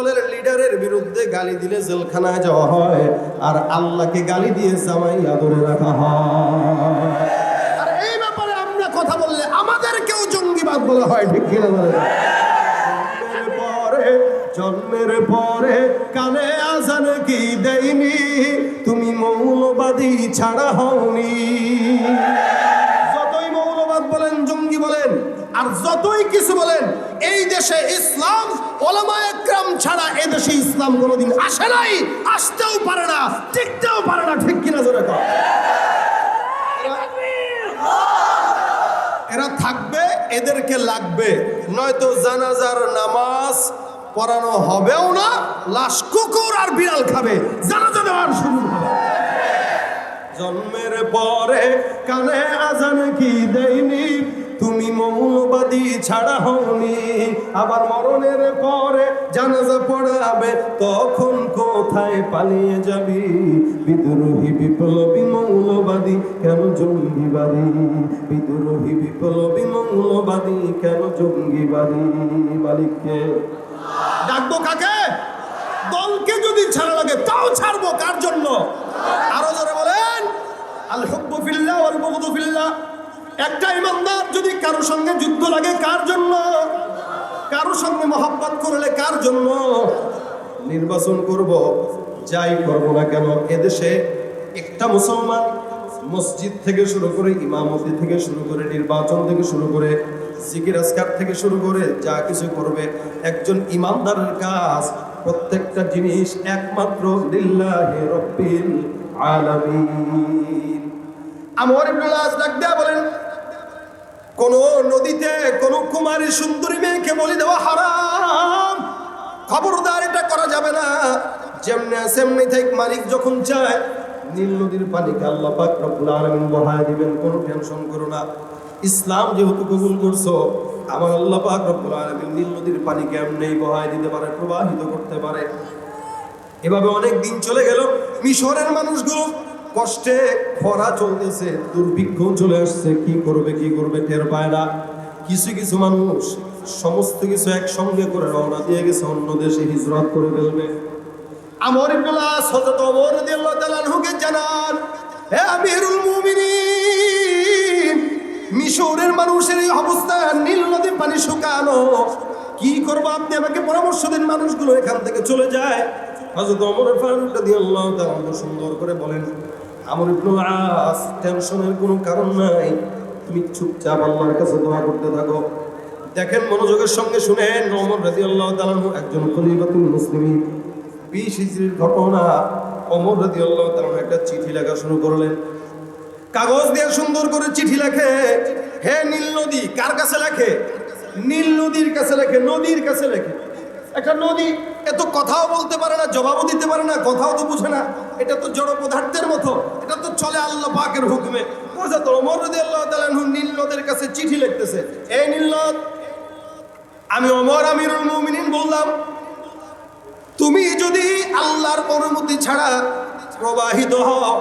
দলের লিডারের বিরুদ্ধে গালি দিলে জেলখানায় যাওয়া হয়, আর আল্লাহকে গালি দিয়ে জামাইয়া ধরে রাখা হয়। আর এই ব্যাপারে আমরা কথা বললে আমাদেরকেও জঙ্গিবাদ বলা হয়, ঠিক কিনা বলেন? জন্মের পরে কানে আজান কি দেয়নি, তুমি মৌলবাদী ছাড়া হওনি। যতই মৌলবাদ বলেন, জঙ্গি বলেন, আর যতই কিছু বলেন, এই দেশে ইসলাম ওলামায়ে একরাম ছাড়া এই দেশে ইসলাম কোনোদিন আসে নাই, আসতেও পারে না, টিকতেও পারে না, ঠিক কিনা জোরে কর। এরা থাকবে, এদেরকে লাগবে, নয়তো জানাজার নামাজ পড়ানো হবেও না, লাশ কুকুর আর বিড়াল খাবে, জানাজা দেওয়ার শুরু হবে। জন্মের পরে কানে আজান কি দেয়নি, তুমি মৌলবাদী ছাড়া হওনি। আবার মরণের পরে জানাজা পড়াবে, তখন কোথায় পালিয়ে যাবি? বিদ্রোহী বিপ্লবী মৌলবাদী কেন জঙ্গিবাদী? বিদ্রোহী বিপ্লবী মৌলবাদী কেন জঙ্গিবাদী? মালিককে ডাকবো কাকে? দলকে যদি ছাড়া লাগে তাও ছাড়বো, কার জন্য? আরো জোরে বলেন, আল হুব্বু ফিল্লাহ ওয়াল বুগদু ফিল্লাহ। একটা ইমানদার যদি কারো সঙ্গে যুদ্ধ লাগে, কার জন্য? কারো সঙ্গে মহব্বত করলে কার জন্য? নির্বাচন করব, যাই করব না কেন, এদেশে একটা মুসলমান মসজিদ থেকে শুরু করে, ইমামতি থেকে শুরু করে, নির্বাচন থেকে শুরু করে, জিকির আজকার থেকে শুরু করে যা কিছু করবে, একজন ইমানদারের কাজ প্রত্যেকটা জিনিস একমাত্র লিল্লাহি রাব্বিল আলামিন। আমর ইবনে আস ডাক দেয়া বলেন, কোন নদীতে কোন কুমারী সুন্দরী মেয়েকে বলি দেওয়া হারাম, খবরদার এটা করা যাবে না। যেমনি সেমনি থেকে মালিক যখন চায় নীল নদীর পানিকে আল্লাহ পাক রব্বুল আলামিন বহায় দিবেন, কোনো টেনশন করো না। ইসলাম যেহেতু কবুল করছো, আমার আল্লাহ পাক রব্বুল আলামিন নীল নদীর পানিকে এমনিই বহায় দিতে পারে, প্রবাহিত করতে পারে। এভাবে অনেক দিন চলে গেল, মিশরের মানুষগুলো কষ্টে, খরা চলতেছে, দুর্ভিক্ষ চলে আসছে, কি করবে টের পায় না। কিছু কিছু মানুষ সমস্ত কিছু একসঙ্গে করে রওনা দিয়ে গেছে, অন্য দেশে হিজরত করে ফেলবে। আমর ইবনে আস হযরত ওমর রাদিয়াল্লাহু তাআলা আনহুকে জানান, হে আমিরুল মুমিনিন, মিশরের মানুষের এই অবস্থা, নীল নদীর পানি শুকানো, কি করব? আপনি আমাকে পরামর্শ দিন, মানুষগুলো এখান থেকে চলে যায়। হযরত ওমর ফারুক রাদিয়াল্লাহু তাআলা সুন্দর করে বলেন, আমর ইবনে আস, টেনশনের কোনো কারণ নাই, তুমি চুপচাপ আল্লাহর কাছে দোয়া করতে থাকো। দেখেন, মনোযোগের সঙ্গে শুনেন, ওমর রাদিয়াল্লাহু তাআলা একজন খলিফাতুল মুসলিমিন, 20 হিজরির ঘটনা। ওমর রাদিয়াল্লাহু তাআলা একটা চিঠি লেখা শুরু করলেন, কাগজ দিয়ে সুন্দর করে চিঠি লেখে। হে নীল নদী, কার কাছে লেখে? নীল নদীর কাছে লেখে, নদীর কাছে লেখে। একটা নদী এত কথাও বলতে পারে না, জবাবও দিতে পারে না, কথাও তো বুঝে না, এটা তো জড় পদার্থের মতো, এটা তো চলে আল্লাহ পাকের হুকুমে। বুঝাতো ওমর রাদিয়াল্লাহু তাআলা নীল নদের কাছে চিঠি লিখতেছে, এই নীল নদ, আমি ওমর আমিরুল মুমিনিন বললাম, তুমি যদি আল্লাহর অনুমতি ছাড়া প্রবাহিত হও,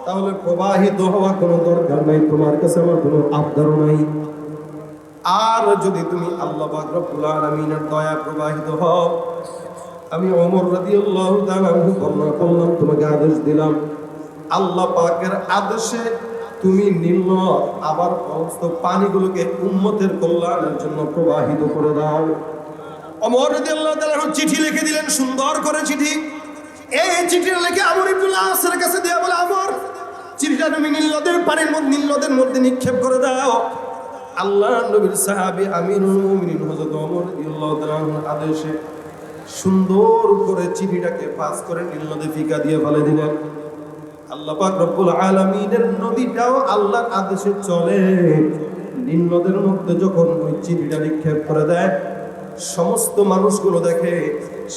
তাহলে প্রবাহিত হওয়া কোনো দরকার নাই, তোমার কাছে আমার কোনো আবদারও নাই। আর যদি তুমি আল্লাহ পাক রব্বুল আলামিনের দয়া প্রবাহিত হও, আমি ওমর রাদিয়াল্লাহু তাআলা বর্ণনা করলাম, তোমাকে আদেশ দিলাম, আল্লাহ পাকের আদেশে তুমি নীল আবার সমস্ত পানিগুলোকে উম্মতের কল্যাণের জন্য প্রবাহিত করে দাও। ওমর রাদিয়াল্লাহু তাআলা চিঠি লিখে দিলেন, সুন্দর করে চিঠি। এই চিঠিটা লিখে আমর ইবনে আসের কাছে দেয়া বলে, আমর, চিঠিটা তুমি নীল নদের পানির মধ্যে, নীল নদের মধ্যে নিক্ষেপ করে দাও। আল্লাহ নবীর সাহাবী আমিরুল মুমিনিন হযরত ওমর রাদিয়াল্লাহু তাআলার আদেশে সুন্দর করে চিঠিটাকে পাস করে নীল নদে ফিকা দিয়ে ফেলে দিলেন। আল্লাহ পাক রব্বুল আলামিনের নদীটাও আল্লাহর আদেশে চলে। নীল নদের মধ্যে যখন ওই চিঠিটা নিক্ষেপ করে দেয়, সমস্ত মানুষগুলো দেখে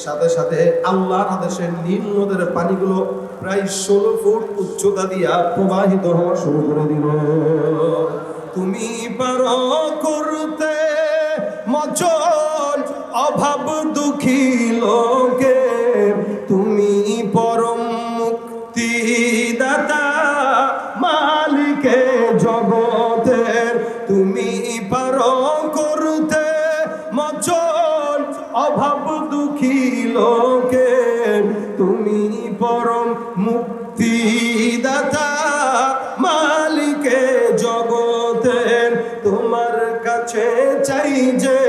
সাথে সাথে আল্লাহর আদেশে নীল নদের পানিগুলো প্রায় 16 ফুট উচ্চতা দিয়া প্রবাহিত হওয়া শুরু করে দিল। তুমি পারো করতে মোচন অভাব দুঃখী লোকে, তুমি পরম মুক্তিদাতা মালিকে জগতের, তুমি পারো করতে মোচন অভাব দুঃখী লোকে, তুমি পরম মুক্তিদাতা, মালিকে জগতের, তোমার কাছে চাই যে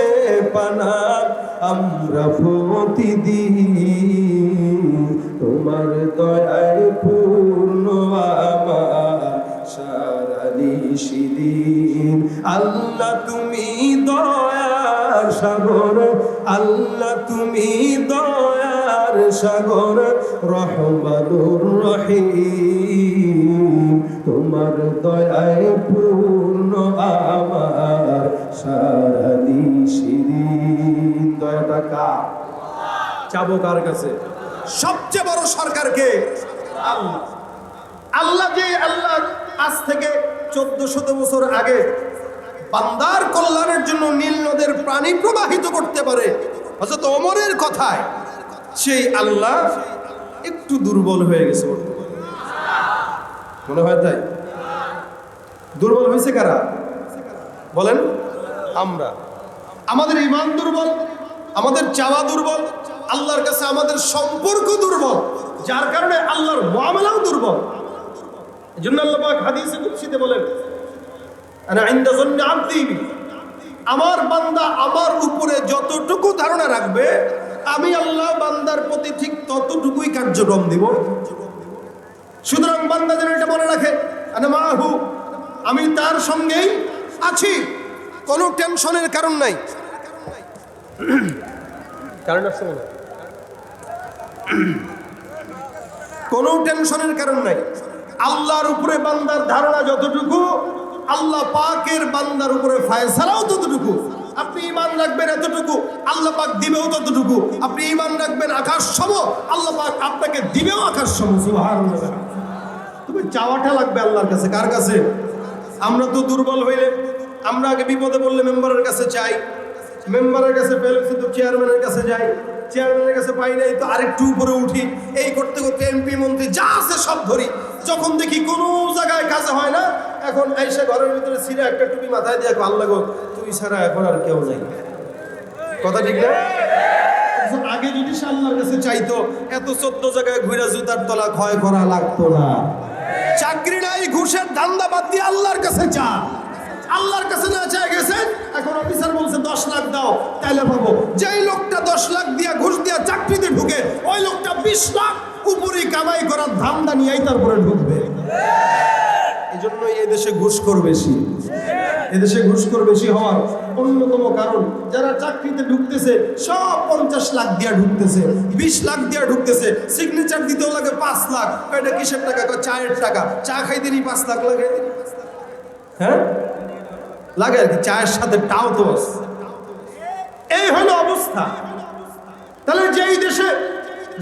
পানা আমরা প্রতিদিন, তোমার দয়ায় পূর্ণ আমার সারা নিশিদিন। আল্লাহ তুমি দয়ার সাগর, আল্লাহ তুমি দয়ার সাগর, রহমানুর রহিম, তোমার দয়ায় পূর্ণ আমার সারা নিশিদিন। দয়াটা কার? চাবো কার কাছে? সবচেয়ে বড় সরকারকে আল্লাহ। আল্লাহ যে আল্লাহ আজ থেকে 1400 বছর আগে বান্দার কল্যাণের জন্য নীল নদের পানি প্রবাহিত করতে পারে, হযরত ওমরের কথায় সেই আল্লাহ একটু দুর্বল হয়ে গেছে মনে হয়। তাই দুর্বল হয়েছে কারা বলেন? আমরা। আমাদের ঈমান দুর্বল, আমাদের চাওয়া দুর্বল, আল্লাহর কাছে আমাদের সম্পর্ক দুর্বল, যার কারণে আল্লাহর মুআমালাও দুর্বল। এজন্য আল্লাহ পাক হাদিসে কুদসিতে বলেন, আনা ইনদা যান্নি আবদি, আমার বান্দা আমার উপরে যতটুকু ধারণা রাখবে আমি আল্লাহ বান্দার প্রতি ঠিক ততটুকুই কার্যক্রম দিব। সুতরাং বান্দা যেন এটা মনে রাখে, আনা মাহু, আমি তার সঙ্গেই আছি, কোনো টেনশনের কারণ নাই। কারণ আছে না, কোনো টেনশনের কারণ নাই। আল্লাহর উপরে বান্দার ধারণা যতটুকু, আল্লাহ পাকের বান্দার উপরে ফয়সালাও ততটুকু। আপনি ঈমান রাখবেন এতটুকু, আল্লাহ পাক দিবেও ততটুকু। আপনি ঈমান রাখবেন আকাশ সম, আল্লাহ পাক আপনাকে দিবেও আকাশ সম। সুবহানাল্লাহ। তবে চাওয়াটা লাগবে আল্লাহর কাছে। কার কাছে? আমরা তো দুর্বল হইলে আমরা আগে বিপদে পড়লে মেম্বারের কাছে চাই, মেম্বারের কাছে পেলেছি তো চেয়ারম্যানের কাছে যাই, চেয়ারম্যানের কাছে পাই নাই তো আরেকটু উপরে উঠি, এই করতে করতে এমপি মন্ত্রী যা আছে সব ধরি। যখন দেখি কোনো জায়গায় কাজে হয় না, এখন আইসা ঘরের ভিতরে ছিঁড়ে একটা টুপি মাথায় দিয়ে, আল্লাহ গো তুই ছাড়া এখন আর কেউ নাই। কথা ঠিক না? আগে যদি সে আল্লাহর কাছে চাইতো, এত 14 জায়গায় ঘুরে জুতার তলা ক্ষয় করা লাগতো না। চাকরি নাই, ঘুষের ধান্দা বাদ দিয়ে আল্লাহর কাছে চা। আল্লাহর কাছে না চাই গেছেন, এখন অফিসার বলছে 10 লাখ দাও তাইলে পাবো। যেই লোকটা 10 লাখ দিয়া ঘুষ দিয়া চাকরিতে ঢুকে, ওই লোকটা 20 লাখ উপরে কামাই করার ধান্দা নিয়েই তারপরে ঢুকবে। এই জন্য এই দেশে ঘুষখোর বেশি। এদেশে ঘুষখোর বেশি হওয়ার অন্যতম কারণ, যারা চাকরিতে ঢুকতেছে সব 50 লাখ দিয়া ঢুকতেছে, 20 লাখ দিয়া ঢুকতেছে, সিগনেচার দিতেও লাগে 5 লাখ। এটা কিসের টাকা? চায়ের টাকা। চা খাইতেই 5 লাখ লাগে। হ্যাঁ লাগে আর কি, চায়ের সাথে টাও তো। এই হলো অবস্থা। তাহলে যেই দেশে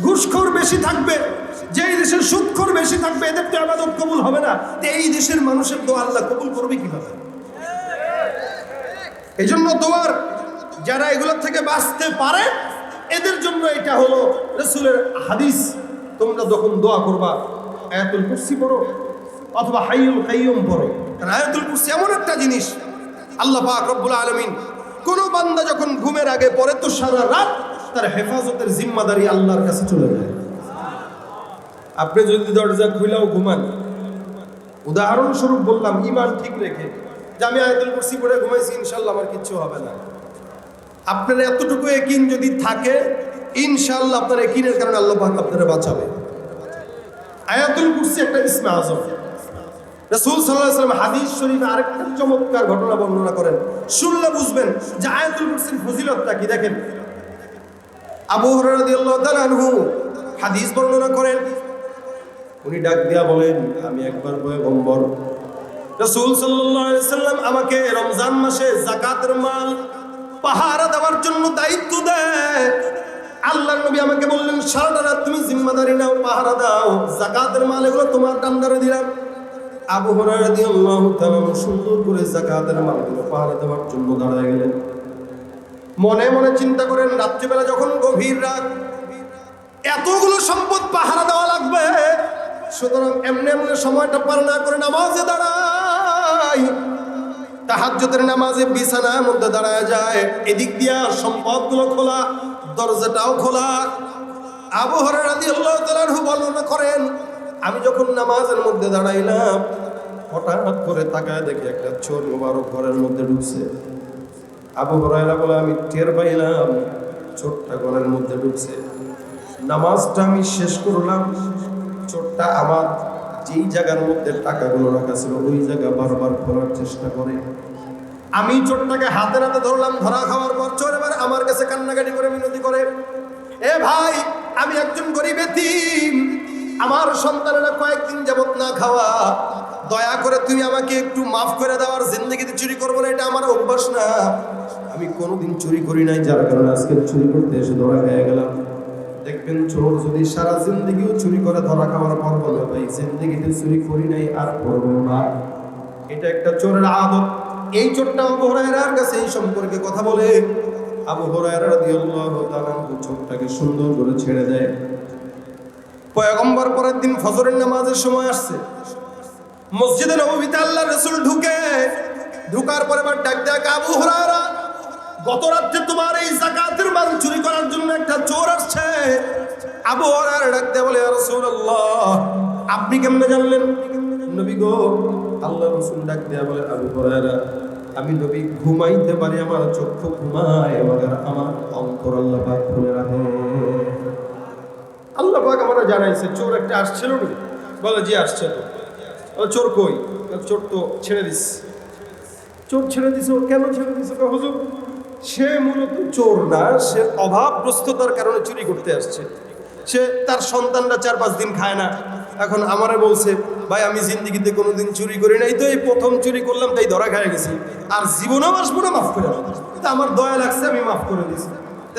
ঘুষখোর বেশি থাকবে, যেই দেশের সুদখোর বেশি থাকবে, এদের তো ইবাদত কবুল হবে না। এই দেশের মানুষের দোয়া আল্লাহ কবুল করবে কিভাবে? এই জন্য দোয়ার যারা এগুলোর থেকে বাঁচতে পারে এদের জন্য এটা হলো রাসূলের হাদিস। তোমরা যখন দোয়া করবা আয়াতুল কুরসি পড়ো অথবা হাইয়ুল কাইয়ুম পড়ো। কারণ আয়াতুল কুরসি এমন একটা জিনিস, আল্লাহ পাক রব্বুল আলামিন কোন বান্দা যখন ঘুমের আগে পড়ে তো সারা রাত তার হেফাজতের জিম্মাদারি আল্লাহর কাছে চলে যায়। আপনি যদি দরজা খুলেও ঘুমান, উদাহরণস্বরূপ বললাম, ঈমান ঠিক রেখে যে আমি আয়াতুল কুরসি পড়ে ঘুমাইছি, ইনশাআল্লাহ আমার কিচ্ছু হবে না। আপনার এতটুকু ইয়াকিন যদি থাকে, ইনশাআল্লাহ আপনার ইয়াকিনের কারণে আল্লাহ পাক আপনারা বাঁচাবে। আয়াতুল কুরসি একটা ইসমে আযম। রাসূল সাল্লাল্লাহু আলাইহি ওয়াসাল্লাম হাদিস শরীফে আরেকটা চমৎকার ঘটনা বর্ণনা করেন, শুনলে বুঝবেন যে আয়াতুল কুরসির ফজিলতটা কি। দেখেন, আবু হুরায়রা রাদিয়াল্লাহু তাআলা আনহু হাদিস বর্ণনা করেন, উনি ডাক দিয়া বলেন, আমি একবার পয়গম্বর রাসূল সাল্লাল্লাহু আলাইহি ওয়াসাল্লাম আমাকে রমজান মাসে যাকাতের মাল পাহারা দেওয়ার জন্য দায়িত্ব দেয়। আল্লাহর নবী আমাকে বললেন, সারাটা রাত তুমি জিম্মাদারি নাও, পাহারা দাও, যাকাতের মাল এগুলো তোমার ডান্ডারে দিলাম। আবু হুরায়রা রাদিয়াল্লাহু তাআলা সুন্দর করে যাকাতের মালগুলো পাহারা দেওয়ার জন্য দাঁড়ায় গেলেন। মনে মনে চিন্তা করেন, রাত্রিবেলা যখন গভীর রাত, এতগুলো সম্পদ পাহারা দেওয়া লাগবে, সুতরাং এমনি এমনি সময়টা পার না করে নামাজে দাঁড়াই। তাহাজ্জুদের নামাজে বিছানার মধ্যে দাঁড়ায় যায়, এদিক দিয়া সম্পদগুলো খোলা, দরজাটাও খোলা, আবু হুরায়রা রাদিয়াল্লাহু তাআলা আনহু বর্ণনা করেন, আমি যখন নামাজের মধ্যে দাঁড়াইলাম, হঠাৎ করে তাকায় দেখি একটা চোর মোবারক ঘরের মধ্যে ঢুকছে। আবু হুরায়রা বলে, আমি টের পাইলাম চোরটা ঘরের মধ্যে ঢুকছে। নামাজটা আমি শেষ করলাম, চোরটা আমার যেই জায়গার মধ্যে টাকাগুলো রাখা ছিল ওই জায়গা বারবার খোলার চেষ্টা করে। আমি চোরটাকে হাতে নাতে ধরলাম। ধরা খাওয়ার পর চোর এবার আমার কাছে কান্নাকাটি করে মিনতি করে, এ ভাই, আমি একজন গরিব এতিম, আমার সন্তানেরা কয়েকদিন যাবত না খাওয়া, দয়া করে তুমি আমাকে একটু মাফ করে দেওয়ার, জিন্দগিতে চুরি করবো না, এটা আমার অভ্যাস না, আমি কোনোদিন চুরি করি নাই, যার কারণে আজকে চুরি করতে এসে ধরা খেয়ে গেলাম। দেখবেন চোর যদি সারা জিন্দগিও চুরি করে ধরা খাওয়ার পর বলে, ভাই জিন্দগিতে চুরি করি নাই আর করবো না, এটা একটা চোরের আদত। এই চোরটা আবু হুরায়রার কাছে এই সম্পর্কে কথা বলে। আবু হুরায়রা রাদিয়াল্লাহু তাআলা চোরটাকে সুন্দর করে ছেড়ে দেয়। পয়গম্বর পরের দিন ফজরের নামাজের সময় আসছে, মসজিদে নববীতে আল্লাহর রাসূল ঢুকার পরে আবার ডাক দেয়, আবু হুরায়রা, গত রাতে তোমার এই যাকাতের মাল চুরি করার জন্য একটা চোর আসছে। আবু হুরায়রা ডাক দেয় বলে, ইয়া রাসূলুল্লাহ, আপনি কেমনে জানলেন? নবী গো, আল্লাহর রাসূল ডাক দেয়া বলে, আবু হুরায়রা, আমি নবী ঘুমাইতে পারি, আমার চক্ষু ঘুমায়, মगर আমার অন্তর আল্লাহ পাক খুলে রাখে। আল্লাহ পাক আমাকে জানাইছে চোর একটা আসছিল না, বলে জি আসছে। তো চোর কই? চোর তো ছেড়ে দিস। চোর ছেড়ে দিস? কেন ছেড়ে দিস? হুজুর, সে মূলত চোর না, সে অভাবগ্রস্ততার কারণে চুরি করতে আসছে। সে তার সন্তানরা 4-5 দিন খায় না, এখন আমারে বলছে, ভাই আমি জিন্দিগিতে কোনোদিন চুরি করি নাই, তো এই প্রথম চুরি করলাম, তাই ধরা খেয়ে গেছি, আর জীবনেও আসবো না, মাফ করে দাও। তা আমার দয়া লাগছে, আমি মাফ করে দিছি।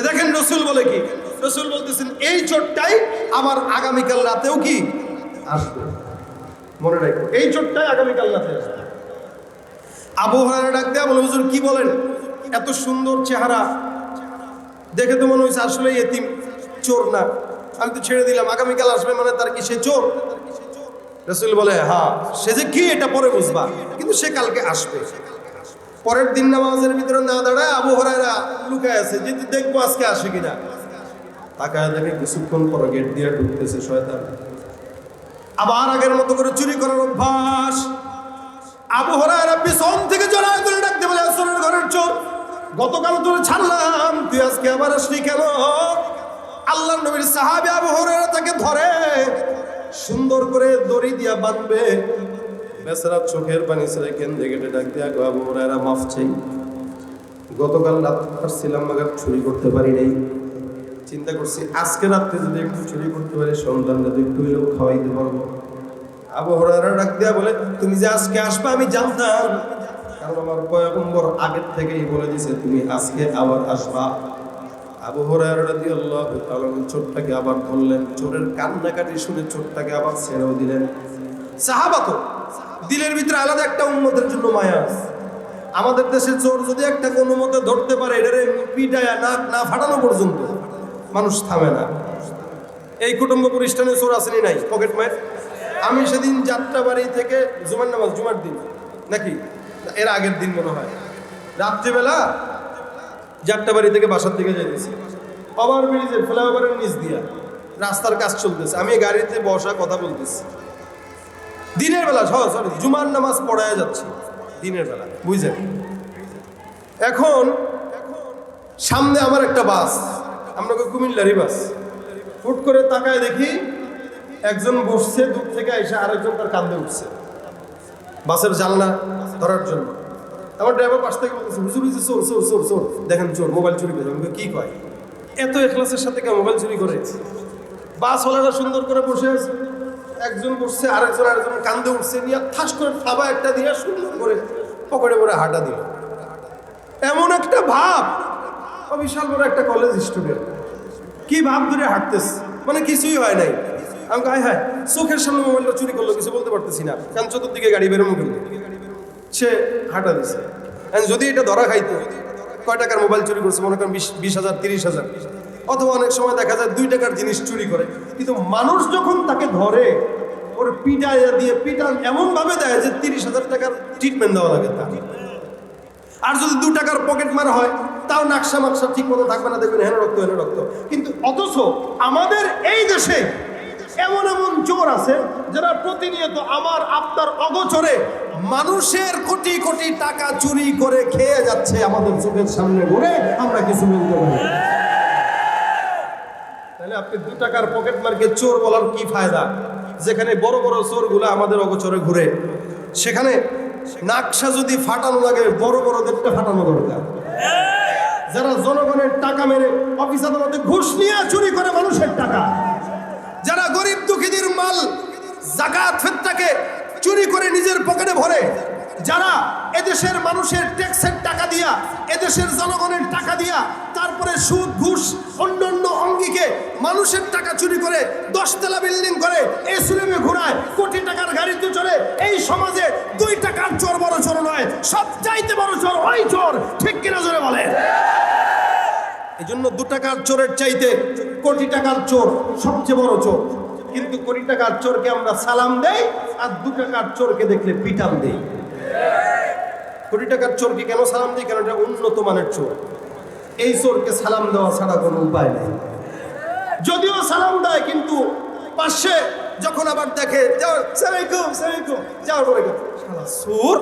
দেখেন রাসূল বলে কি, রাসূল বলতেছেন এই চোরটাই আবার আগামীকাল রাতেও কি আসবে, মনে রাখো, এই চোরটাই আগামীকাল রাতে আসবে। আবু হুরায়রা ডাক দেয়া বলে, হুজুর কি বলেন, এত সুন্দর চেহারা দেখে তো মনে হয়েছে আসলে এতিম, চোর না, আমি তো ছেড়ে দিলাম, আগামীকাল আসবে মানে তার কি সে চোর? রাসূল বলে, হ্যাঁ, সে যে কি এটা পরে বুঝবা, কিন্তু সে কালকে আসবে। পরের দিন নামাজের ভিতরে না দাঁড়ায় আবু হুরায়রা লুকায় আছে, যে দেখবো আজকে আসে কিনা। তাকায় দেখে কিছুক্ষণ পর গেট দিয়ে ঢুকতেছে শয়তান। আবার আগের মতো করে চুরি করার অভ্যাস। আবু হুরায়রা পিছন থেকে জড়ায় ধরে ডাকতে বলে, আসরের ঘরের চোর, গতকাল তোরে ছাড়লাম, তুই আজকে আবার আসলি কেন? আল্লাহর নবীর সাহাবী আবু হুরায়রা তাকে ধরে সুন্দর করে দড়ি দিয়া বাঁধবে। বেচারা চোখের পানি ছেড়ে কেন্দ্রে কেটে ডাক দিয়া, আবু হুরায়রা মাফ চাই, গতকাল রাত আসছিলাম, মাগার চুরি করতে পারি নাই, চিন্তা করছি আজকে রাত্রে যদি একটু চুরি করতে পারি, সন্তানরা যদি একটু হলেও খাওয়াইতে পারবো। আবু হুরায়রা ডাক দিয়া বলে, তুমি যে আজকে আসবে আমি জানতাম, কারণ আমার পয়গম্বর আগের থেকেই বলে দিয়েছে তুমি আজকে আবার আসবা। আবু হুরায়রা রাদিয়াল্লাহু তাআলা চোরটাকে আবার ধরলেন, চোরের কান্নাকাটি শুনে চোরটাকে আবার ছেড়েও দিলেন। সাহাবা তো দিলের ভিতরে আলাদা একটা উম্মতের জন্য মায়া আছে। আমাদের দেশে চোর যদি একটা কোনো মতে ধরতে পারে, এটারে পিটায়া নাক না ফাটানো পর্যন্ত মানুষ থামে না। এই কুটুম্ব প্রতিষ্ঠানে চোর আসেনি নাই, পকেট মার। আমি সেদিন যাত্রাবাড়ি থেকে জুমার নামাজ, জুমার দিন নাকি এর আগের দিন মনে হয়, রাত্রিবেলা যাত্রাবাড়ি থেকে বাসার দিকে যাইতেছি, ওভার ব্রিজের ফ্লাইওভারের নিচ দিয়া রাস্তার কাজ চলতেছে, আমি গাড়িতে বসা কথা বলতেছি, দিনের বেলা, সরি জুমার নামাজ পড়ায় যাচ্ছি দিনের বেলা, বুঝলেন। এখন সামনে আমার একটা বাস, আমরা কুমিল্লারই বাস, হুট করে তাকায় দেখি একজন বসছে, দূর থেকে এসে আরেকজন তার কাঁধে উঠছে বাসের জানলা ধরার জন্য। আমার ড্রাইভার পাশ থেকে বলতেছে, হুজুর হুজুর চোর চোর চোর চোর, দেখেন চোর মোবাইল চুরি করে। আমি কি কয়, এত এখলাসের সাথে কেউ মোবাইল চুরি করে? বাস ওলারা সুন্দর করে বসে আছে, একজন বসছে, আরেকজনের কান্দে উঠছে, নিয়ে ঠাস করে থাবা একটা দিয়ে সুন্দর করে পকেটে পরে হাঁটা দিল। এমন একটা ভাব, বিশাল বড় একটা কলেজ স্টুডেন্ট, কি ভাব ধরে হাঁটতেছে, মানে কিছুই হয় নাই। আমি হায় হায়, চোখের সামনে মোবাইলটা চুরি করলো, কিছু বলতে পারতেছি না, কারণ চতুর্দিকে গাড়ি বেরোনো গেল, সে হাঁটা দিছে। যদি এটা ধরা খাইতো, কয় টাকার মোবাইল চুরি করছে, মনে করেন 20,000 30,000, অথবা অনেক সময় দেখা যায় 2 টাকার জিনিস চুরি করে, কিন্তু মানুষ যখন তাকে ধরে ওর পিটান এমন ভাবে দেয় যে 30,000 টাকার ট্রিটমেন্ট দেওয়া লাগে তাকে। আর যদি 2 টাকার পকেট মারা হয় তাও নাকশা মাকশা ঠিক মতো থাকবে না, দেখবেন হেন রক্ত হেন রক্ত। কিন্তু অথচ আমাদের এই দেশে এমন এমন চোর আছে যারা প্রতিনিয়ত আমার আপনার অগোচরে মানুষের কোটি কোটি টাকা চুরি করে খেয়ে যাচ্ছে আমাদের চোখের সামনে ঘুরে, আমরা কিছু বলতে পারি। তাহলে আপনি 2 টাকার পকেট মারকে চোর বলার কি ফায়দা? যেখানে বড় বড় চোরগুলো আমাদের অগোচরে ঘুরে, সেখানে নাকশা যদি ফাটানো লাগে বড় বড়দেরটা ফাটানো দরকার। যারা জনগণের টাকা মেরে অফিস আদালতে ঘুষ নিয়ে চুরি করে মানুষের টাকা, যারা গরিব দুঃখীদের মাল যাকাত ফিতরাকে চুরি করে নিজের পকেটে ভরে, যারা এদেশের মানুষের ট্যাক্সের টাকা দিয়া, এদেশের জনগণের টাকা দিয়া তারপরে সুদ ঘুষ অন্যান্য অঙ্গিকে মানুষের টাকা চুরি করে 10 তলা বিল্ডিং করে এসুলেমে ঘোরায়, কোটি টাকার গাড়িতে চড়ে, এই সমাজে 2 টাকার চোর বড় চোর নয়, সবচাইতে বড় চোর ওই চোর। ঠিক কিনা জোরে বলে? এই জন্য 2 টাকার চোরের চাইতে কোটি টাকার চোর সবচেয়ে বড় চোর। কিন্তু কোটি টাকার চোরকে আমরা সালাম দেই, আর 2 টাকার চোরকে দেখলে পিটান দেই। কোটি টাকার চোরকে কেন সালাম দিই? কারণ এটা উন্নত মানের চোর। এই চোরকে সালাম দেওয়া ছাড়া কোনো উপায় নেই। যদিও সালাম দেয়, কিন্তু পাশে যখন আবার দেখে যাওয়ার পরে চোর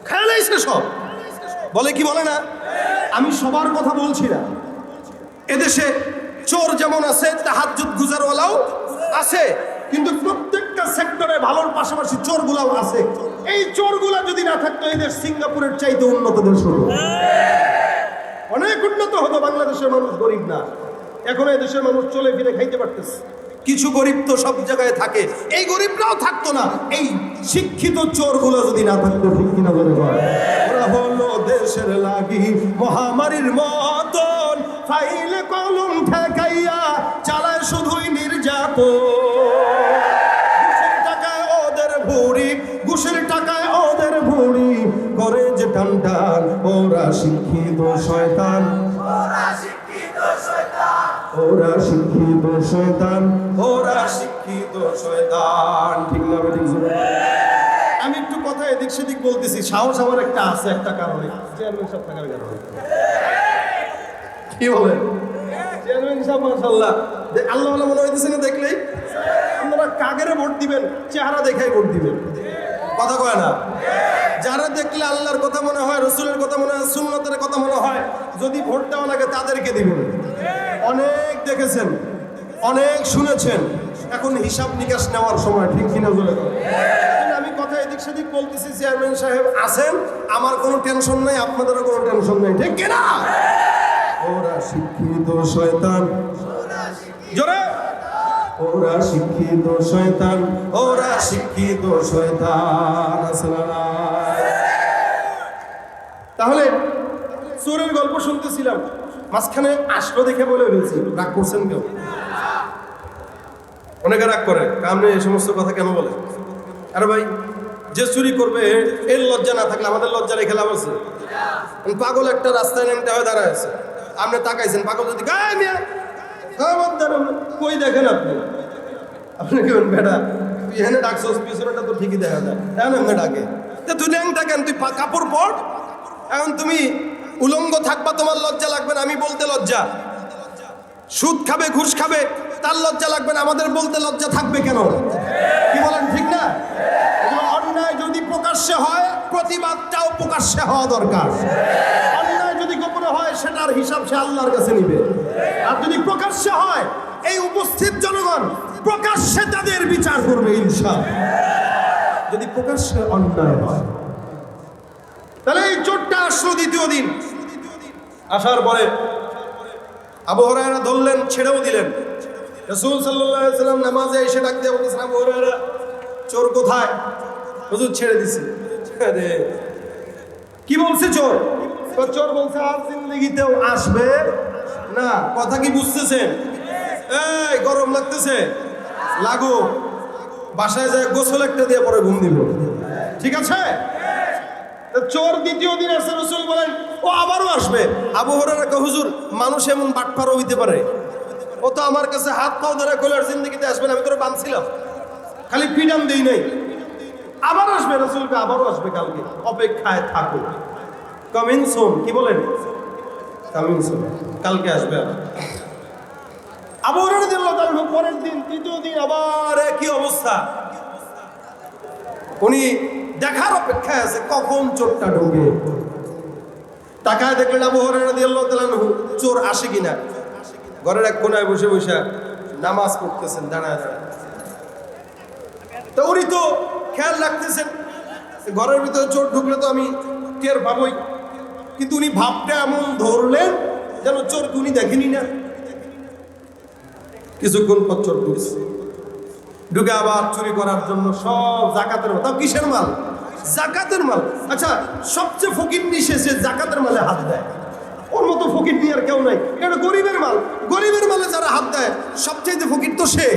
খেয়ালাই সব বলে, কি বলে না? আমি সবার কথা বলছি না। এদেশে চোর যেমন আছে, তাহাজ্জুদ গুজারওয়ালাও আছে, কিন্তু প্রত্যেকটা সেক্টরে ভালোর পাশাপাশি চোরগুলাও আছে। এই চোরগুলা যদি না থাকতো, এই দেশ সিঙ্গাপুরের চাইতে উন্নত দেশ হতো, অনেক উন্নত হতো। বাংলাদেশের মানুষ গরিব না, এখন এই দেশের মানুষ চলে ফিরে খাইতে পারতেছে। কিছু গরিব তো সব জায়গায় থাকে, এই গরিবরাও থাকতো না এই শিক্ষিত চোরগুলো যদি না থাকতো। ঠিক কিনা বলে? ওরা হলো দেশের লাগি মহামারীর মতন, ফাইলে কলম ঠেকাইয়া চালায় শুধুই নির্যাতন। ঘুষের টাকায় ওদের ভুড়ি, ঘুষের টাকায় ওদের ভুড়ি করে যে টান টান। ওরা শিক্ষিত শয়তান, ওরা শিক্ষিত শয়তান, ওরা শিক্ষিত শয়তান, ওরা শিক্ষিত শয়তান। ঠিক না? ঠিক। আমি একটু কথা এদিক সেদিক বলতেছি, সাহস আমার একটা আছে, একটা কারণে, চেয়ারম্যান সাহেব থাকার কারণে। কি বলে চেয়ারম্যান সাহেব? মাশাআল্লাহ, আল্লাহ আল্লাহ মনে হইতেছে না দেখলেই? আপনারা কাগেরে ভোট দিবেন, চেহারা দেখাই ভোট দিবেন, কথা কয় না? যারা দেখলে আল্লাহর কথা মনে হয়, রসুলের কথা মনে হয়, সুন্নতের কথা মনে হয়, যদি ভোট দেওয়া লাগে তাদেরকে দিবেন। অনেক দেখেছেন, অনেক শুনেছেন, এখন হিসাব নিকাশ নেওয়ার সময়। ঠিক কিনা বলে? আমি কথা এদিক সেদিক বলতেছি, চেয়ারম্যান সাহেব আছেন, আমার কোনো টেনশন নাই, আপনাদেরও কোনো টেনশন নাই। ঠিক কিনা? ওরা শিক্ষিত শয়তান, জোরে, ওরা শিক্ষিত শয়তান, ওরা শিক্ষিত শয়তান। তাহলে চোরের গল্প শুনতেছিলাম, মাঝখানে আসলো দেখে বলে ফেলছি। রাগ করছেন কেউ? অনেকে রাগ করে, কামনে এই সমস্ত কথা কেন বলে? আরে ভাই, যে চুরি করবে এর লজ্জা না থাকলে আমাদের লজ্জা রেখে লাভ আছে? পাগল একটা রাস্তায় নেমতে হয়ে দাঁড়ায় আছে, আপনি তাকাইছেন, পাগল যদি গায়ে মিয়া কই দেখেন আপনি, আপনি কি বেটা এখানে ডাকছস, পিছনেটা তো ঠিকই দেখা যায়, এখন এমনি ডাকে। তুই ল্যাং থাকেন, তুই কাপড় পর, এখন তুমি উলঙ্গ থাকবা, তোমার লজ্জা লাগবে না, আমি বলতে লজ্জা। সুদ খাবে, ঘুষ খাবে, তার লজ্জা লাগবে না, আমাদের বলতে লজ্জা থাকবে কেন? কি বলেন? ঠিক না? অন্যায় যদি প্রকাশ্যে হয়, প্রতিবাদটাও প্রকাশ্যে হওয়া দরকার। অন্যায় যদি গোপনে হয়, সেটার হিসাব সে আল্লাহর কাছে নিবে। আর যদি প্রকাশ্যে হয়, এই উপস্থিত জনগণ প্রকাশ্যে তাদের বিচার করবে ইনশাআল্লাহ। যদি প্রকাশ্যে অন্যায় হয়, তাহলে এই চোরটা আসলো দ্বিতীয় দিন। আসার পরে আবু হুরায়রা ধরলেন, ছেড়েও দিলেন। রাসূল সাল্লাল্লাহু আলাইহি ওয়াসাল্লাম নামাজে এসে ডাক দিয়ে বলতেছেন, আবু হুরায়রা চোর কোথায়? হুজুর ছেড়ে দিছি। আরে কি বলছে চোর? চোর বলছে আর জিন্দেগিতেও আসবে না। কথা কি বুঝতেছেন? এই গরম লাগতেছে, লাগো, বাসায় যায় গোসল একটা দিয়ে পরে ঘুম দিব। ঠিক আছে? চোর দ্বিতীয় দিন আসছে, রাসূল বলেন ও আবারও আসবে। আবু হুরায়রা কয়, হুজুর মানুষ এমন বাটপারও হইতে পারে, ও তো আমার কাছে হাত পাও ধরে কইল আর জিন্দেগিতে আসবে না, আমি তোরে বাঁধছিলাম, খালি পিটান দেই নাই। আবার আসবে, রাসূল কয় আবারও আসবে কালকে, অপেক্ষায় থাকো। কামিং সুন, কি বলেন? কামিং সুন, কালকে আসবে। আবু হুরায়রা রাদিয়াল্লাহু তাআলা পরের দিন, তৃতীয় দিন আবার একই অবস্থা। উনি দেখার অপেক্ষায় আছে কখন চোরটা ঢোকে। তাকায় দেখলেন আবু হুরায়রা রাদিয়াল্লাহু তাআলা চোর আসে কিনা। ঘরের এক কোনায় বসে বসে নামাজ পড়তেছেন দাঁড়ায় দাঁড়ায়। তো উনি তো খেয়াল রাখতেছেন ঘরের ভিতরে চোর ঢুকলে তো আমি টের পাবই, কিন্তু উনি ভাবটা এমন ধরলেন যেন চোরকে উনি দেখেনি না। কিছুক্ষণ পর চোর ঢুকছে, ঢুকে আবার চুরি করার জন্য সব জাকাতের মাল। তাও কিসের মাল? জাকাতের মাল। আচ্ছা, সবচেয়ে ফকিন্নি সে জাকাতের মালে হাত দেয়। ওর মতো ফকিন্নি আর কেউ নাই। এটা গরিবের মাল, গরিবের মালে যারা হাত দেয় সবচেয়ে ফকির তো সে।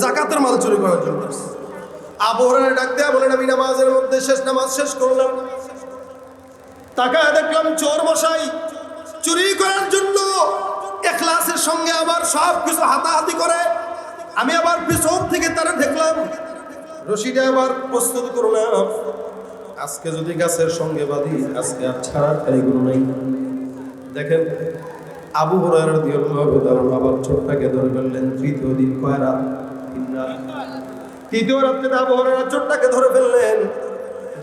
জাকাতের মাল চুরি করার জন্য আবু হুরায়রা ডাক দেয়া বলেন, আমি নামাজের মধ্যে নামাজ শেষ করলাম, তাকায় দেখলাম চোর মশাই চুরি করার জন্য ইখলাসের সঙ্গে আবার সব কিছু হাতাহাতি করে। আমি আবার পিছন থেকে তারা দেখলাম রশিটা আবার প্রস্তুত করলাম, আজকে যদি গাছের সঙ্গে বাঁধি আজকে আর ছাড়ার কারিগর নাই। দেখেন আবু হুরায়রা রাদিয়াল্লাহু তাআলা আবার চোরটাকে ধরে ফেললেন। তৃতীয় দিন, কয় রাত? 3 রাত। তৃতীয় রাতে আবু হুরায়রা চোরটাকে ধরে ফেললেন।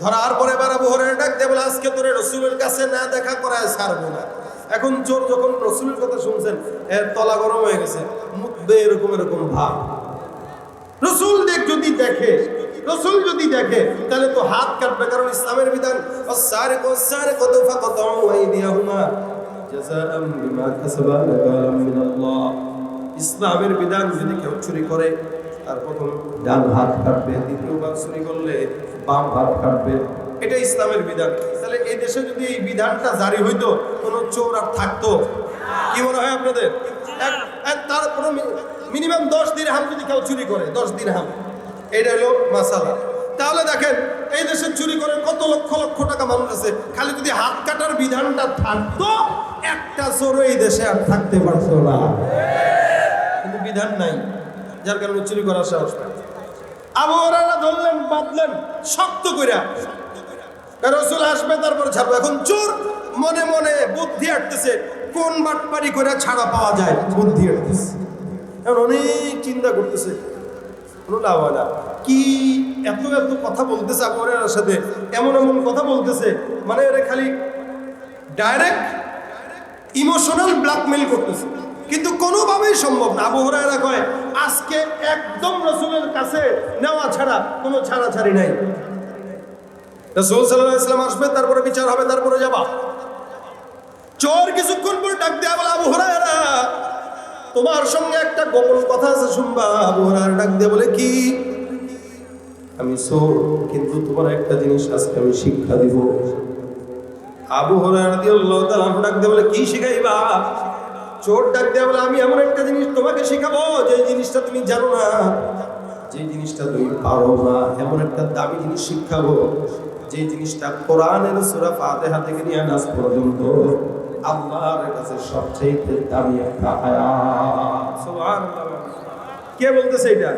ধরার পরে এবার আবু হুরায়রা ডাক দিয়ে বলে, আজকে তোরে রাসূলের কাছে না দেখা করায় ছাড়বো না। এখন চোর যখন রাসূলের কথা শুনছেন এর তলা গরম হয়ে গেছে, মুখ বেয়ে এরকম এরকম ভাব। রাসূল যদি দেখে তাহলে তো হাত কাটবে, কারণ ইসলামের বিধান আস-সারিকু ওয়াস-সারিকাতু ফাকাতউ আইদিয়াহুমা জাযাআম বিমা কাসাবা নাকালাম মিনাল্লাহ। ইসলামের বিধান যদি কেউ চুরি করে তার প্রথম ডান হাত কাটবে, দ্বিতীয়বার চুরি করলে বাম হাত কাটবে। এটা ইসলামের বিধান। তাহলে এই দেশে যদি এই বিধানটা জারি হইতো কোনো চোর আর থাকতো? কি মনে হয় আপনাদের? তার কোনো মিনিমাম 10 দিরহাম যদি কেউ চুরি করে, 10 দিরহাম, এটা হলো মাসালা। তাহলে দেখেন এই দেশে চুরি করে কত লক্ষ লক্ষ টাকা মানুষ আছে। খালি যদি হাত কাটার বিধানটা থাকতো একটা চোর এই দেশে আর থাকতে পারতো না, কিন্তু বিধান নাই, যার কারণে চুরি করার সাহস পায়। আবু হুরায়রা ধরলেন, বাঁধলেন শক্ত কইরা, রাসূল আসবে তারপরে ছাড়বো। এখন চোর মনে মনে বুদ্ধি আটতেছে কোন বাটপারি করে ছাড়া পাওয়া যায়, বুদ্ধি আটতেছে। এখন অনেক চিন্তা করতেছে, কোনো লাভ হয় না। কি এত এত কথা বলতেছে আবু হুরায়রার সাথে, এমন এমন কথা বলতেছে, মানে এর খালি ডাইরেক্ট ইমোশনাল ব্ল্যাকমেল করতেছে, কিন্তু কোনোভাবেই সম্ভব না। আবু হুরায়রা কয়, আজকে একদম রাসূলের কাছে নেওয়া ছাড়া কোনো ছাড়াছাড়ি নাই। রাসূল সাল্লাল্লাহু আলাইহি ওয়াসাল্লাম আসবে, তারপরে বিচার হবে, তারপরে যাবা। চোর কিছুক্ষণ পর ডাক দেয়া বলে, আবু হুরায়রা তোমার সঙ্গে একটা গোপন কথা আছে, শুনবা। আবু হুরায়রা ডাক দিয়ে বলে, কি? আমি চোর, কিন্তু তোমার একটা জিনিস আজকে আমি শিক্ষা দিব। আবু হুরায়রা রাদিয়াল্লাহু তাআলা ডাক দিয়ে বলে, কি শিখাইবা? চোর ডাক দিয়ে বলে, আমি এমন একটা জিনিস তোমাকে শিখাবো যে জিনিসটা তুমি জানো না, যে জিনিসটা তুমি পারো না। এমন একটা দামি জিনিস শিখাবো যে জিনিসটা কোরআনের সূরা ফাতিহা থেকে নিয়ে নাস পর্যন্ত আল্লাহর কাছে সবচেয়ে দামি একটা আয়াত। সুবহানাল্লাহ। কে বলতেছে এটা?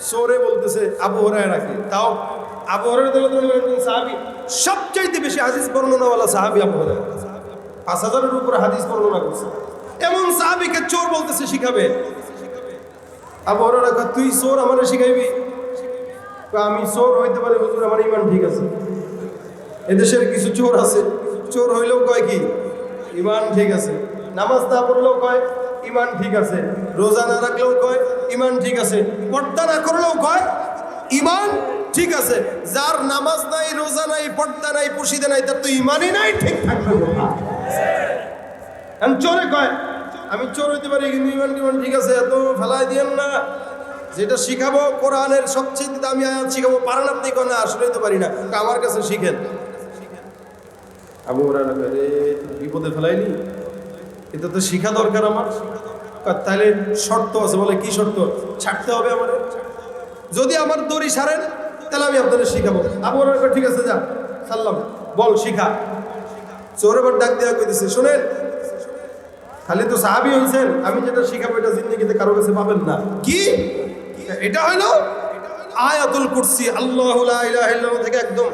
চোরে বলতেছে আবু হুরায়রাকে। তাও আবু হুরায়রা রাদিয়াল্লাহু সাহাবী, সবচেয়ে বেশি হাদিস বর্ণনাওয়ালা সাহাবী আবু হুরায়রা। 5000-এর উপরে হাদিস বর্ণনা করছে। এমন সাহাবীকে চোর বলতেছে শিখাবে। আবু হুরায়রা কয়, তুই চোর আমারে শিখাইবি? আমি চোর হইতে পারি হুজুর, আমার ঈমান ঠিক আছে। এদেশের কিছু চোর আছে, চোর হইলেও কয় কি ঈমান ঠিক আছে, নামাজ না পড়লেও কয় ঈমান ঠিক আছে, রোজা না রাখলেও কয় ঈমান ঠিক আছে, পর্দা না করলেও কয় ঈমান ঠিক আছে। যার নামাজ নাই, রোজা নাই, পর্দা নাই, পুশিদা নাই, তার তো ঈমানই নাই, ঠিক থাকবে না। আমি চোরে কয় আমি চোর হইতে পারি কিন্তু ঈমান ঠিক আছে, এত ফেলাই দিয়েন না। যেটা শিখাবো কোরআনের সবচেয়ে দামি আয়াত শিখাবো, পারেন আপনি? কয় না, আসলে তো পারি না, আমার কাছে শিখেন। আবু হুরায়রা রে বিপদে ফেলাইনি, এটা তো শিখা দরকার আমার। তাহলে শর্ত আছে। বলে, কি শর্ত? ছাড়তে হবে আমার। যদি আমার দড়ি সারেন তাহলে আমি আপনাদের শিখাবো। আবু হুরায়রা কয়, ঠিক আছে, যা সাল্লাম, বল শিখা। চোর এবার ডাক দেওয়া কইতেছে, শোনেন, খালি তো সাহাবী হইছেন, আমি যেটা শিখাবো এটা জিন্দেগিতে কারো কাছে পাবেন না। কি? এটা হইল আয়াতুল কুরসি, আল্লাহু লা ইলাহা ইল্লাল্লাহ থেকে একদম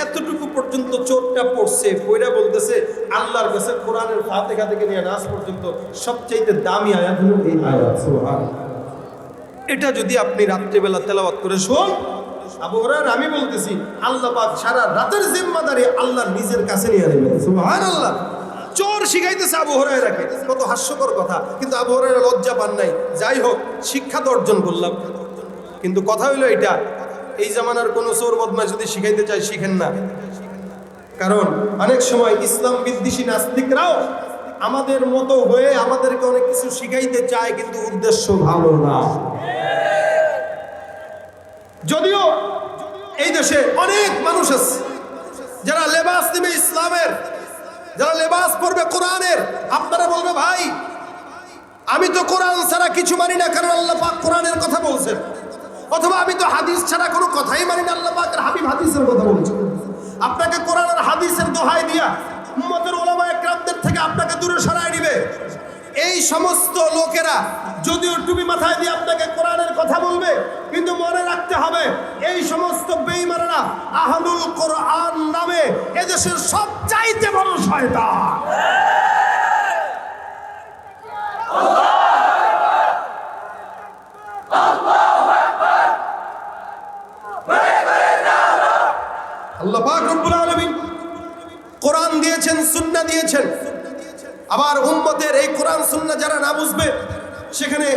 এতটুকু পর্যন্ত চোরটা পড়ছে, পয়রা বলতেছে আল্লাহর কাছে কোরআনের ফাতিহা থেকে নিয়ে নাস পর্যন্ত সবচেয়ে দামি আয়াত হলো এই আয়াত। সুবহানাল্লাহ। এটা যদি আপনি রাত্রিবেলা তেলাওয়াত করে শোন, আবু হুরায়রা আমি বলতেছি আল্লাহ পাক সারা রাতের জিম্মাদারি আল্লাহ নিজের কাছে নিয়ে নেবেন। সুবহানাল্লাহ। চোর শিখাইতেছে আবু হুরায়রাকে, কত হাস্যকর কথা, কিন্তু আবু হুরায়রা লজ্জা পান নাই। যাই হোক, শিক্ষা তো অর্জন করলাম, কিন্তু কথা হইলো এটা, এই জামানার কোন চোর বদমাশ যদি শিখাইতে চায় শিখেন না। কারণ অনেক সময় ইসলাম বিদ্বেষী নাস্তিকরাও আমাদের মতো হয়ে আমাদেরকে অনেক কিছু শিখাইতে চায়, কিন্তু উদ্দেশ্য ভালো না। যদিও এই দেশে অনেক মানুষ আছে যারা লেবাস নেবে ইসলামের, যারা লেবাস পরবে কোরআনের, আপনারা বলবে ভাই আমি তো কোরআন ছাড়া কিছু মানি না, কারণ আল্লাহ পাক কোরআনের কথা বলছেন, অথবা আমি তো হাদিস ছাড়া কোনো কথাই মানি না, আল্লাহ পাকের হাবিব হাদিসের কথা বলছেন। আপনাকে কোরআন আর হাদিসের দোহাই দিয়া উম্মতের উলামায়ে কেরামদের থেকে আপনাকে দূরে সরায় দিবে। এই সমস্ত লোকেরা যদিও টুপি মাথায় দিয়ে আপনাকে কোরআনের কথা বলবে, কিন্তু মনে রাখতে হবে এই সমস্ত বেঈমানরা আহলুল কোরআন নামে এদেশের সবচাইতে বড় শয়তান। আল্লাহ পাক রব্বুল আলামিন কোরআন দিয়েছেন, সুন্নাহ দিয়েছেন, আবার উম্মতের এই কোরআন সুন্নাহ যারা না বুঝবে সেখানে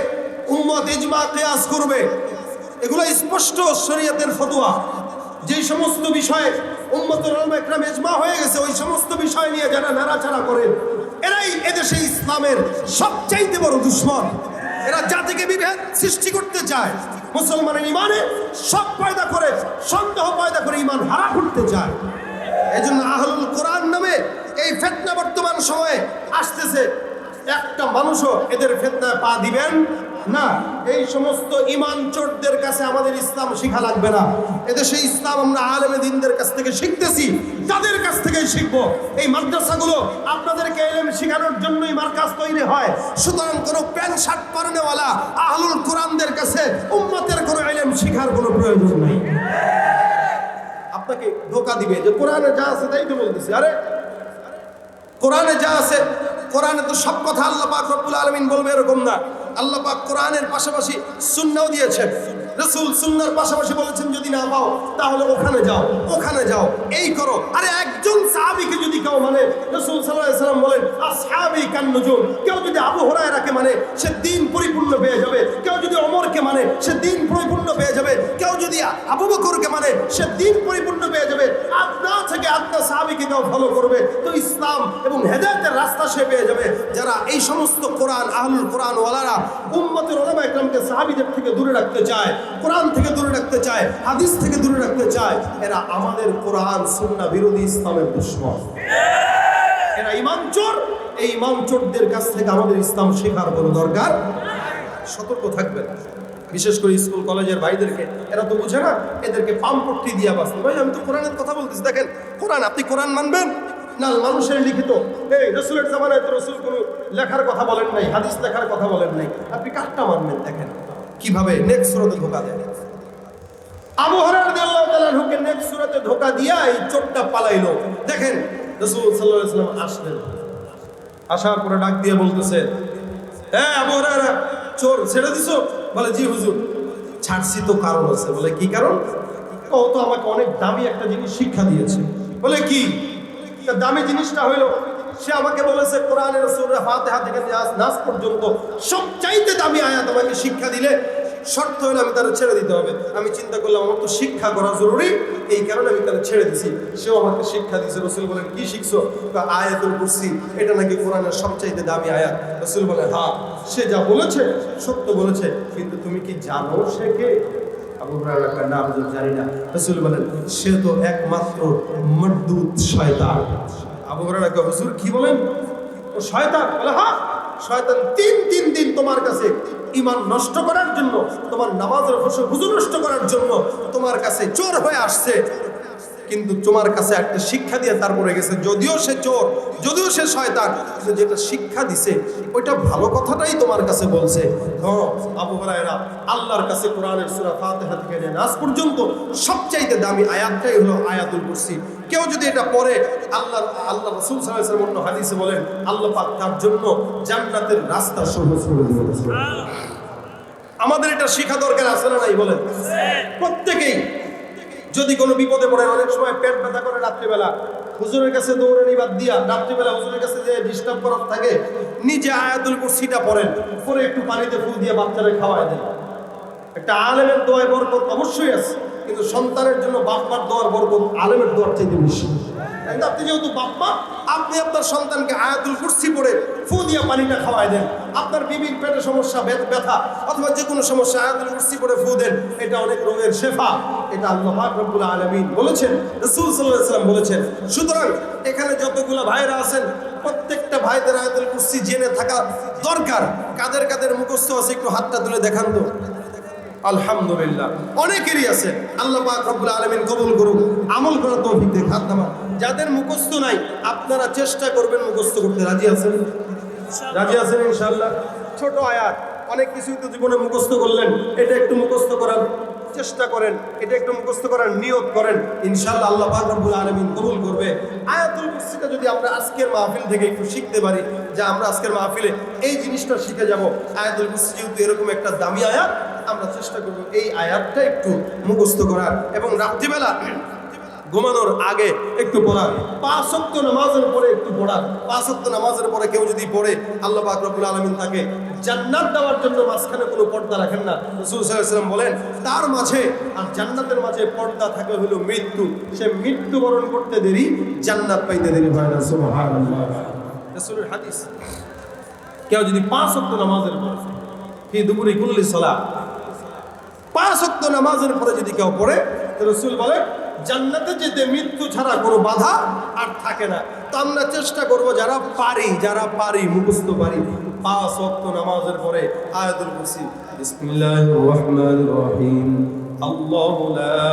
উম্মত ইজমা কিয়াস করবে। এগুলো স্পষ্ট শরীয়তের ফতোয়া। যেই সমস্ত বিষয়ে উম্মতের উলামা একরাম ইজমা হয়ে গেছে, ওই সমস্ত বিষয় নিয়ে যারা নাড়াচাড়া করে এরাই এদেশে ইসলামের সবচাইতে বড় দুশমন। এরা জাতিকে বিভেদ সৃষ্টি করতে চায়, মুসলমানের ইমানে সব পয়দা করে, সন্দেহ পয়দা করে ইমান হারা করতে চায়। এই জন্য আহলুল কোরআন নামে এই ফিতনা বর্তমান সময়ে আসতেছে, একটা মানুষও এদের ফিতনায় পা দিবেন না। এই সমস্ত ইমান চোরদের কাছে আমাদের ইসলাম শিখা লাগবে না। এদেশে ইসলাম আমরা আলেমে দ্বীনদের কাছ থেকে শিখতেছি, তাদের কাছ থেকেই শিখবো। এই মাদ্রাসাগুলো আপনাদেরকে ইলম শেখানোর জন্যই মার্কাজ তৈরি হয়। সুতরাং কোনো প্যান্ট শার্ট পরনেওয়ালা আহলুল কোরআনদের কাছে উম্মতের কোনো ইলম শেখার কোনো প্রয়োজন নেই। আপনাকে ধোঁকা দিবে যে কোরআনে যা আছে তাই তো বলতেছি। আরে কোরআনে যা আছে, কোরআনে তো সব কথা আল্লাহ পাক রব্বুল আলামিন বলবে এরকম না। আল্লাহ পাক কোরআনের পাশাপাশি সুন্নাহও দিয়েছেন। রাসূল সুন্নাহর পাশাপাশি বলেছেন যদি না পাও তাহলে ওখানে যাও, ওখানে যাও, এই করো। আরে একজন সাহাবীকে যদি কেউ মানে, রাসূল সাল্লাল্লাহু আলাইহি সাল্লাম বলেন আসহাবী কান নুজুম, কেউ যদি আবু হুরায়রাকে মানে সে দ্বীন পরিপূর্ণ পেয়ে যাবে, কেউ যদি ওমরকে মানে সে দ্বীন পরিপূর্ণ পেয়ে যাবে, কেউ যদি আবু বকরকে মানে সে দ্বীন পরিপূর্ণ পেয়ে যাবে। আদনা থেকে আদনা সাহাবীকে কেউ ফলো করবে তো ইসলাম এবং হেদায়েতের রাস্তা সে পেয়ে যাবে। যারা এই সমস্ত কোরআন আহলুল কোরআন ওয়ালারা উম্মতের উলামা একরামকে সাহাবীদের থেকে দূরে রাখতে চায়, কোরআন থেকে দূরে রাখতে চায়, হাদিস থেকে দূরে রাখতে চায়, এরা আমাদের কোরআন সুন্নাহ বিরোধী ইসলামের দুশমন। এরা ইমাম চোর। এই ইমাম চোরদের কাছ থেকে আমাদের ইসলাম শেখার কোনো দরকার। সতর্ক থাকবেন, বিশেষ করে স্কুল কলেজের ভাইদেরকে। এরা তো বুঝে না, এদেরকে পামপট্টি দিয়া বাঁচতে। ভাই আমি তো কোরআনের কথা বলতেছি, দেখেন কোরআন, আপনি কোরআন মানবেন না মানুষের লিখিত? এই রাসূলের জামানায় তো রাসূল কোনো লেখার কথা বলেন নাই, হাদিস লেখার কথা বলেন নাই, আপনি কারটা মানবেন? দেখেন কিভাবে নেক্সট সূরাতে ধোঁকা দেয়। আবু হুরায়রা রাদিয়াল্লাহু তাআলা হুকে নেক্সট সূরাতে ধোঁকা দিয়া এই চোরটা পালাইলো। দেখেন রাসূল সাল্লাল্লাহু আলাইহি ওয়াসাল্লাম আসলেন, আসার পরে ডাক দিয়ে বলতেছে, হ্যাঁ আবু হুরায়রা চোর ছেড়ে দিছো? বলে জি হুজুর। ছাড়ছি তো কারণ আছে। বলে কি কারণ? ও তো আমাকে অনেক দামি একটা জিনিস শিক্ষা দিয়েছে। বলে কি? দামি জিনিসটা হইলো সে আমাকে বলেছে কোরআনের সূরা ফাতিহা থেকে নাস পর্যন্ত সবচাইতে দামি আয়াত আমাকে শিক্ষা দিলে শর্ত হলো আমি তারা ছেড়ে দিতে হবে। আমি চিন্তা করলাম আমার তো শিক্ষা করা জরুরি, এই কারণে আমি তারা ছেড়ে দিছি। সেও আমাকে শিক্ষা দিয়েছে। রাসূল বলেন কি শিখছো? আয়াতুল কুরসি, এটা নাকি কোরআনের সবচাইতে দামি আয়াত। রাসূল বলে হ্যাঁ, সে যা বলেছে সত্য বলেছে, কিন্তু তুমি কি জানো সে কে? আবু হুরায়রা কার নাম জানি না। রাসূল বলেন সে তো একমাত্র মরদুদ শয়তান। আবু হুরায়রা কে হুজুর কি বলেন? ও শয়তান? বলে হ্যাঁ শয়তান তিন দিন তোমার কাছে ঈমান নষ্ট করার জন্য, তোমার নামাজের হুজু নষ্ট করার জন্য তোমার কাছে চোর হয়ে আসছে। কিন্তু তোমার কাছে একটা শিক্ষা দিয়ে তারপরে গেছে, যদিও সে চোর, যদিও সে শয়তান, কিন্তু যেটা শিক্ষা দিছে ওইটা ভালো কথাটাই তোমার কাছে বলছে। আবু হুরায়রা আল্লাহর কাছে কোরআনের সূরা ফাতিহা থেকে নিয়ে নাস পর্যন্ত সবচাইতে দামি আয়াতটাই হলো আয়াতুল কুরসি। কেউ যদি এটা পড়ে, আল্লাহ রাসূল সাল্লাল্লাহু আলাইহি ওয়াসাল্লাম অন্য হাদিসে বলেন আল্লাহ পাক তার জন্য জান্নাতের রাস্তা সহজ করে দিবেন। আমাদের এটা শেখা দরকার আছে না নাই বলেন? প্রত্যেকেই যদি কোনো বিপদে পড়ে, অনেক সময় পেট ব্যথা করে রাত্রিবেলা, হুজুরের কাছে দৌড়ানি বাদ দিয়া রাত্রিবেলা হুজুরের কাছে যে ডিস্টার্ব করার থাকে, নিজে আয়াতুল কুরসিটা পড়েন, পরে একটু পানিতে ফু দিয়ে বাচ্চারে খাওয়ায় দেন। একটা আলেমের দোয়ায় বরকত অবশ্যই আছে, কিন্তু সন্তানের জন্য বাপ্পার দোয়ার বরকত আলেমের দোয়ার চাইতে বেশি। আপনি যেহেতু বাপ্পা, আপনি আপনার সন্তানকে আয়াতুল কুরসি পড়ে ফু দিয়ে পানিটা খাওয়াই দেন। আপনার বিবির পেটে সমস্যা, ব্যথা অথবা যে কোনো সমস্যা, আয়াতুল কুরসি পড়ে ফু দেন, এটা অনেক রোগের শেফা। এটা আল্লাহ পাক রব্বুল আলামিন বলেছেন, রাসূল সাল্লাল্লাহু আলাইহি ওয়াসাল্লাম বলেছেন। সুতরাং এখানে যতগুলো ভাইরা আছেন, প্রত্যেকটা ভাইদের আয়াতুল কুরসি জেনে থাকা দরকার। কাদের কাদের মুখস্থ আছে একটু হাতটা তুলে দেখান তো। আলহামদুলিল্লাহ, অনেকেরই আছে। আল্লাহ পাক রব্বুল আলামিন কবুল করুক, আমল করার তৌফিক দেন। হাত নামা। যাদের মুখস্থ নাই, আপনারা চেষ্টা করবেন মুখস্থ করতে। রাজি আছেন? রাজি আছেন ইনশাআল্লাহ? ছোট আয়াত, অনেক কিছুই তো জীবনে মুখস্থ করলেন, এটা একটু মুখস্থ করার চেষ্টা করেন, এটা একটু মুখস্থ করার নিয়ত করেন, ইনশাআল্লাহ আল্লাহ পাক রব্বুল আলামিন কবুল করবে। আয়াতুল কুরসিটা যদি আমরা আজকের মাহফিল থেকে একটু শিখতে পারি, যে আমরা আজকের মাহফিলে এই জিনিসটা শিখে যাব। আয়াতুল কুরসি যেহেতু এরকম একটা দামি আয়াত, আমরা চেষ্টা করব এই আয়াতটা একটু মুখস্থ করার, এবং রাত্রিবেলা ঘুমানোর আগে একটু পড়ার, 5 ওয়াক্ত নামাজের পরে একটু পড়ার। 5 ওয়াক্ত নামাজের পরে কেউ যদি পড়ে, আল্লাহ পাক রব্বুল আলামিন তাকে জান্নাত দেওয়ার জন্য মাঝখানে কোনো পর্দা রাখেন না। রাসূল সাল্লাল্লাহু আলাইহি ওয়াসাল্লাম বলেন, তার মাঝে আর জান্নাতের মাঝে পর্দা থাকে হলো মৃত্যু। সে মৃত্যুবরণ করতে দেরি, জান্নাত পাইতে দেরি হয় না। সুবহানাল্লাহ, রাসূলের হাদিস। কেউ যদি 5 ওয়াক্ত নামাজের পরে, কি দুপুরে কুল্লি সালাত, 5 ওয়াক্ত নামাজের পরে যদি কেউ পড়ে, তো রাসূল বলে জান্নাতে যেতে মৃত্যু ছাড়া কোনো বাধা আর থাকে না। তো আমরা চেষ্টা করব, যারা পারি মুখস্থ পারি, 5 ওয়াক্ত নামাজের পরে আয়াতুল কুরসি। বিসমিল্লাহির রহমানির রহিম। আল্লাহু লা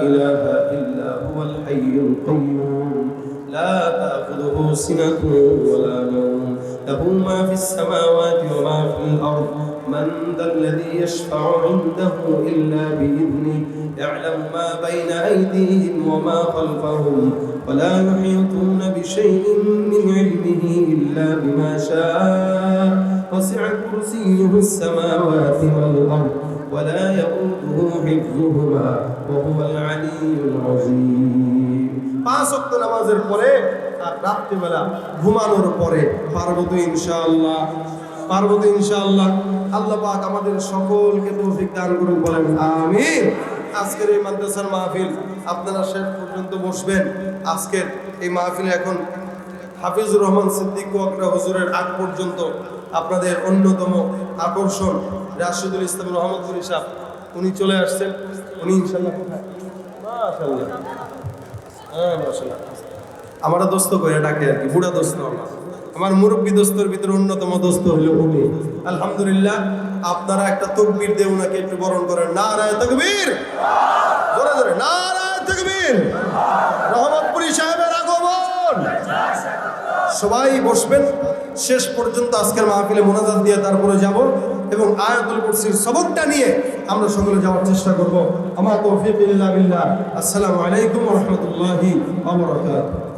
ইলাহা ইল্লা হুয়াল হাইয়ুল কাইয়্যুম লা তাখুযুহু সিনাতুন ওয়া লা নাওম লাহু মা ফিস সামাওয়াতি ওয়া মা ফিল আরদ মান যাল্লাযী ইয়াশফা'ু 'ইনদাহু ইল্লা বিইذনিহি يعلم ما بين أيديهم وما خلفهم ولا يحيطون بشيء من علمه إلا بما شاء وسع كرسيه السماوات والأرض ولا يؤوده حفظهما وهو العلي العظيم। 5 ওয়াক্ত নামাজের পরে আর রাত্রিবেলা ঘুমানোর পরে পারবো তো ইনশাআল্লাহ? পারবো তো ইনশাআল্লাহ? আল্লাহ পাক আমাদের সকলকে তৌফিক দান করুন, বলেন আমিন। আজকের এই মাদ্রাসার মাহফিল আপনারা শেষ পর্যন্ত বসবেন। আজকের এই মাহফিলে এখন হাফিজুর রহমান সিদ্দিক ওয়াকরা হুজুরের আগ পর্যন্ত আপনাদের অন্যতম আকর্ষণ রাশিদুল ইসলাম রহমতুল সাহেব, উনি চলে আসছেন। উনি ইনশাআল্লাহ মাশাআল্লাহ, হ্যাঁ মাশাআল্লাহ, আমরা দোস্ত করে ডাকে আর কি, বুড়া দোস্ত আমার মুরব্বী দোস্তর ভিতরে অন্যতম দোস্ত হলো উনি। আলহামদুলিল্লাহ, আপনারা একটা তাকবীর দিয়ে উনাকে একটু বরণ করেন। নারায়ে তাকবীর, জোরে জোরে নারায়ে তাকবীর। রহমতপুরি সাহেবের আগমন। সবাই বসবেন, শেষ পর্যন্ত আজকের মাহফিলে মোনাজাত দিয়ে তারপরে যাব, এবং আয়াতুল কুরসির সবকটা নিয়ে আমরা সকলে যাওয়ার চেষ্টা করব। আমার তৌফিক ইল্লা বিল্লাহ। আসসালামু আলাইকুম ওয়া রাহমাতুল্লাহি ওয়া বারাকাতুহু।